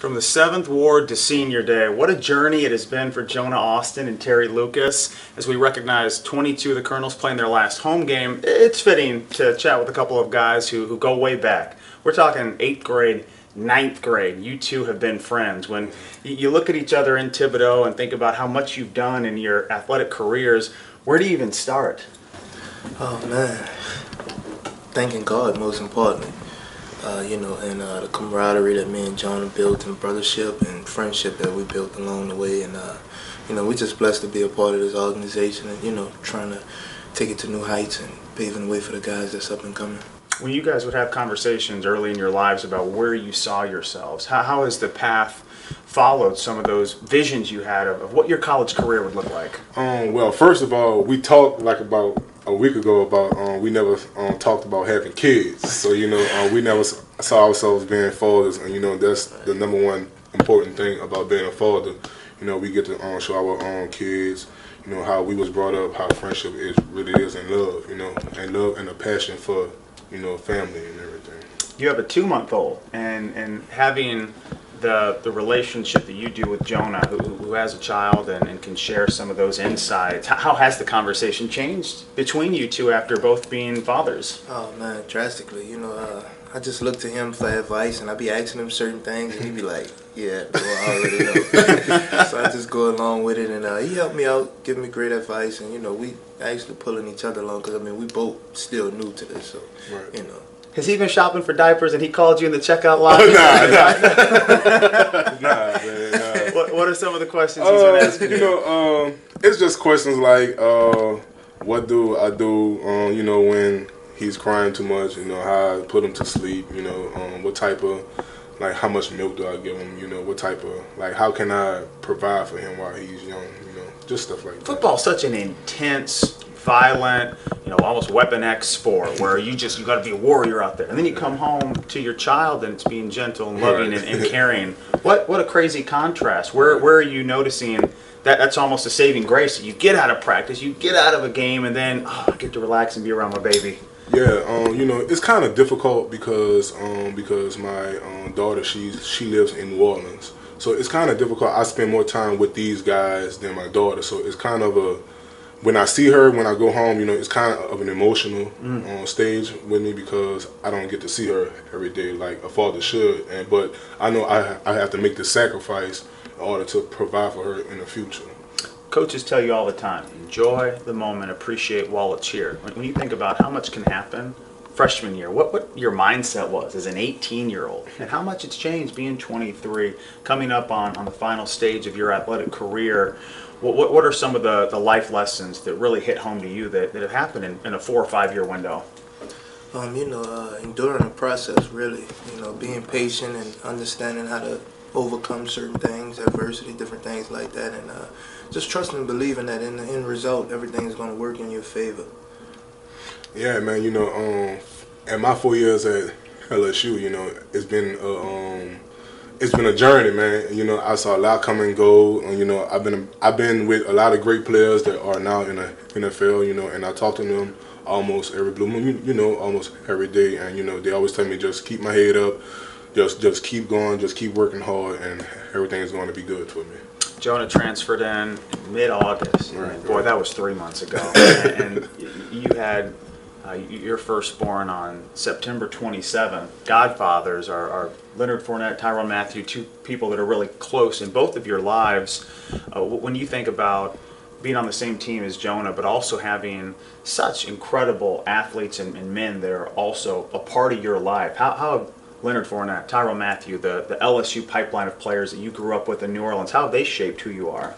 From the 7th Ward to Senior Day, what a journey it has been for Jonah Austin and Terry Lucas. As we recognize 22 of the Colonels playing their last home game, it's fitting to chat with a couple of guys who go way back. We're talking 8th grade, 9th grade. You two have been friends. When you look at each other in Thibodaux and think about how much you've done in your athletic careers, where do you even start? Oh, man. Thanking God, most importantly. And the camaraderie that me and Jonah built, and brothership and friendship that we built along the way. And, we're just blessed to be a part of this organization and, trying to take it to new heights and paving the way for the guys that's up and coming. When you guys would have conversations early in your lives about where you saw yourselves, how has the path followed some of those visions you had of what your college career would look like? Well, first of all, we talked like about a week ago about we never talked about having kids. So, we never saw ourselves being fathers. And, that's the number one important thing about being a father. We get to show our own kids, how we was brought up, how friendship really is, and love, and love and a passion for, family and everything. You have a 2-month-old, and having the relationship that you do with Jonah, who has a child and can share some of those insights, how has the conversation changed between you two after both being fathers? Oh, man, drastically. I just look to him for advice, and I be asking him certain things, and he be like, yeah, bro, I already know. So I just go along with it, and he helped me out, give me great advice, and, we actually pulling each other along, because, we both still new to this, so, Right. Has he been shopping for diapers and he called you in the checkout line? Nah, man. What are some of the questions he's been asking you? It's just questions like, what do I do, when he's crying too much, how I put him to sleep, what type of, like, how much milk do I give him, what type of, like, how can I provide for him while he's young, just stuff like that. Football's such an intense, violent, almost Weapon X sport where you got to be a warrior out there. And then you come home to your child and it's being gentle and loving and caring. What a crazy contrast. Where are you noticing that's almost a saving grace? You get out of practice, you get out of a game, and then I get to relax and be around my baby. Yeah, it's kind of difficult because my daughter, she lives in New Orleans. So it's kind of difficult. I spend more time with these guys than my daughter. So it's kind of when I see her, when I go home, it's kind of an emotional stage with me because I don't get to see her every day like a father should. But I know I have to make the sacrifice in order to provide for her in the future. Coaches tell you all the time, enjoy the moment, appreciate while it's here. When you think about how much can happen freshman year, what your mindset was as an 18-year-old, and how much it's changed being 23, coming up on the final stage of your athletic career. What are some of the life lessons that really hit home to you that have happened in a 4 or 5 year window? Enduring the process, really. Being patient and understanding how to overcome certain things, adversity, different things like that, and just trusting and believing that in the end result, everything's going to work in your favor. Yeah, man. In my 4 years at LSU, it's been a journey, man. I saw a lot come and go. I've been with a lot of great players that are now in the NFL. And I talk to them almost every blue moon, almost every day. And they always tell me just keep my head up, just keep going, just keep working hard, and everything is going to be good for me. Jonah transferred in mid-August. Right, Boy, right. that was 3 months ago. and you had your firstborn on September 27th. Godfathers are Leonard Fournette Tyrann Mathieu, two people that are really close in both of your lives. When you think about being on the same team as Jonah, but also having such incredible athletes and men that are also a part of your life, how have Leonard Fournette, Tyrann Mathieu, the LSU pipeline of players that you grew up with in New Orleans, how have they shaped who you are?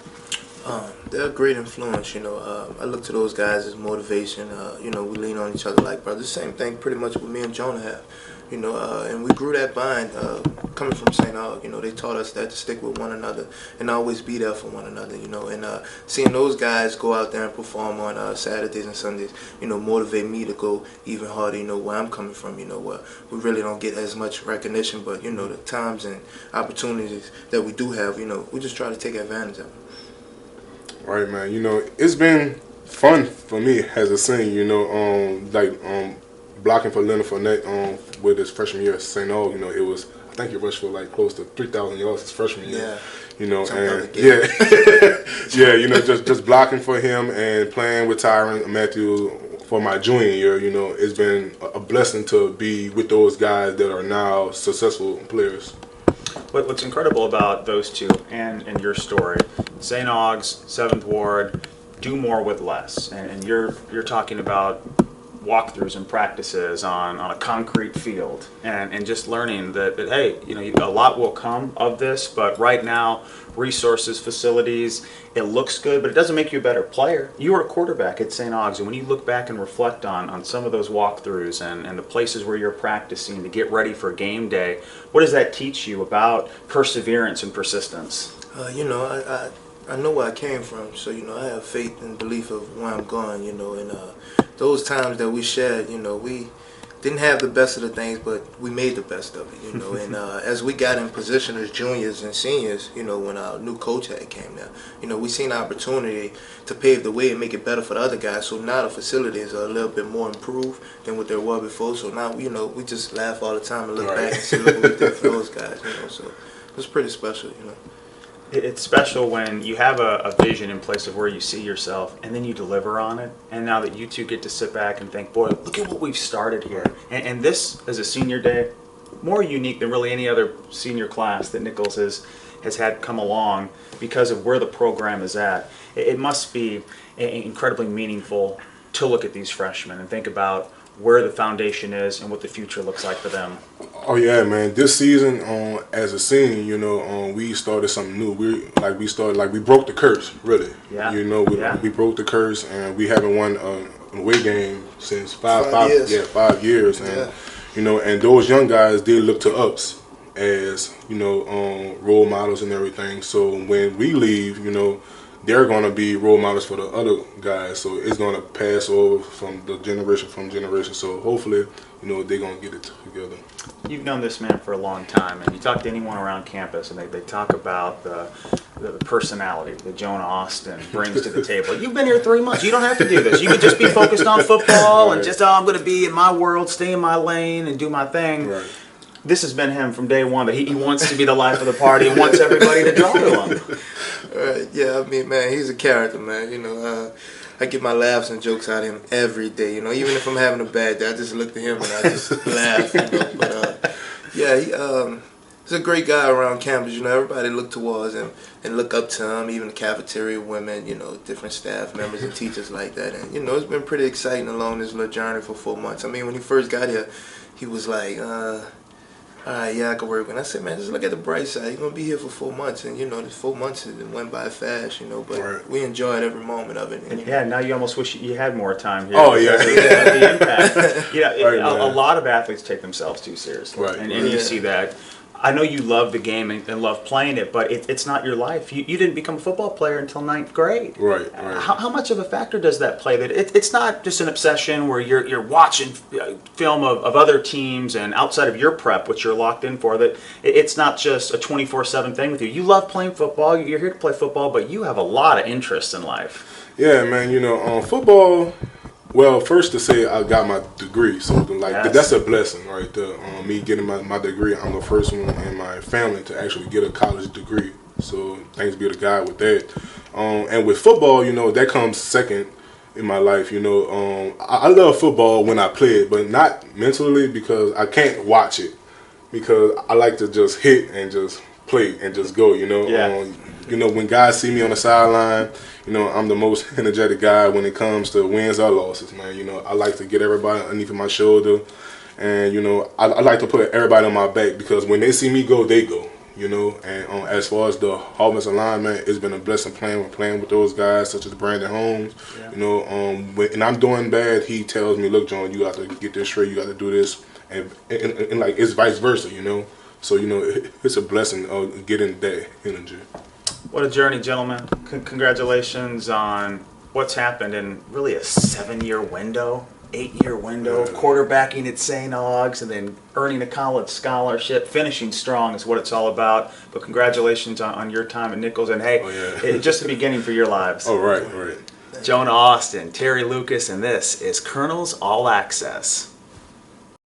They're a great influence, I look to those guys as motivation. We lean on each other like brothers. Same thing pretty much what me and Jonah have, and we grew that bond coming from St. Aug. They taught us that to stick with one another and always be there for one another, and seeing those guys go out there and perform on Saturdays and Sundays, motivate me to go even harder, where I'm coming from, where we really don't get as much recognition, but, the times and opportunities that we do have, we just try to take advantage of them. Right, man. It's been fun for me as a senior, blocking for Leonard Fournette with his freshman year at St. Aug. think he rushed for like close to 3,000 yards his freshman year. Yeah. You know, Something and like that. yeah, you know, just blocking for him and playing with Tyrann Mathieu for my junior year. You know, it's been a blessing to be with those guys that are now successful players. What's incredible about those two and your story, St. Aug's, 7th Ward, do more with less. And you're talking about walkthroughs and practices on a concrete field and just learning that hey, you know, a lot will come of this, but right now, resources, facilities, it looks good, but it doesn't make you a better player. You were a quarterback at St. Aug's, and when you look back and reflect on some of those walkthroughs and the places where you're practicing to get ready for game day, what does that teach you about perseverance and persistence? You know, I know where I came from, so, you know, I have faith and belief of where I'm going, you know, and those times that we shared, you know, we didn't have the best of the things, but we made the best of it, you know, and as we got in position as juniors and seniors, you know, when our new coach had came there, you know, we seen an opportunity to pave the way and make it better for the other guys, so now the facilities are a little bit more improved than what they were before, so now, you know, we just laugh all the time and look back and see what we did for those guys, you know, so it was pretty special, you know. It's special when you have a vision in place of where you see yourself and then you deliver on it. And now that you two get to sit back and think, boy, look at what we've started here. And this, as a senior day, more unique than really any other senior class that Nicholls has had come along because of where the program is at. It must be incredibly meaningful to look at these freshmen and think about where the foundation is and what the future looks like for them. Oh yeah, man! This season, as a senior, you know, we started something new. We broke the curse, really. Yeah. You know, we broke the curse, and we haven't won an away game since 5 years. And you know, and those young guys, they look to us as, you know, role models and everything. So when we leave, you know, they're going to be role models for the other guys, so it's going to pass over from generation. So hopefully, you know, they're going to get it together. You've known this man for a long time, and you talk to anyone around campus, and they talk about the personality that Jonah Austin brings to the table. You've been here 3 months. You don't have to do this. You could just be focused on football and just, I'm going to be in my world, stay in my lane, and do my thing. Right. This has been him from day one, but he wants to be the life of the party and wants everybody to draw to him. Yeah, I mean, man, he's a character, man. You know, I get my laughs and jokes out of him every day. You know, even if I'm having a bad day, I just look at him and I just laugh. You know, but yeah, he's a great guy around campus. You know, everybody look towards him and look up to him. Even the cafeteria women, you know, different staff members and teachers like that. And you know, it's been pretty exciting along this little journey for 4 months. I mean, when he first got here, he was like, all right, yeah, I can work. And I said, man, just look at the bright side. You're going to be here for 4 months. And, you know, this 4 months went by fast, you know. But we enjoyed every moment of it. And, yeah, now you almost wish you had more time here. Oh, yeah. The impact. Yeah, Right, a lot of athletes take themselves too seriously. Right. And you see that. I know you love the game and love playing it, but it's not your life. You didn't become a football player until 9th grade. Right. How much of a factor does that play? That it's not just an obsession where you're watching film of other teams and outside of your prep, which you're locked in for, that it's not just a 24/7 thing with you. You love playing football. You're here to play football, but you have a lot of interests in life. Yeah, man. You know, football. Well, first to say I got my degree, so like that's a blessing, right there. Me getting my degree, I'm the first one in my family to actually get a college degree. So thanks be to God with that. And with football, you know, that comes second in my life. You know, I love football when I play it, but not mentally because I can't watch it because I like to just hit and just play and just go. You know, you know, when guys see me on the sideline, you know, I'm the most energetic guy when it comes to wins or losses, man. You know, I like to get everybody underneath my shoulder. And, you know, I like to put everybody on my back because when they see me go, they go, you know. And as far as the offensive lineman, it's been a blessing playing with those guys such as Brandon Holmes. Yeah. You know, when I'm doing bad, he tells me, look, John, you got to get this straight. You got to do this. And like, it's vice versa, you know. So, you know, it's a blessing getting that energy. What a journey, gentlemen. Congratulations on what's happened in really a 7-year window, 8-year window, quarterbacking at St. Aug's and then earning a college scholarship. Finishing strong is what it's all about. But congratulations on your time at Nicholls. And hey, it's just the beginning for your lives. Oh, right. Jonah Austin, Terry Lucas, and this is Colonel's All Access.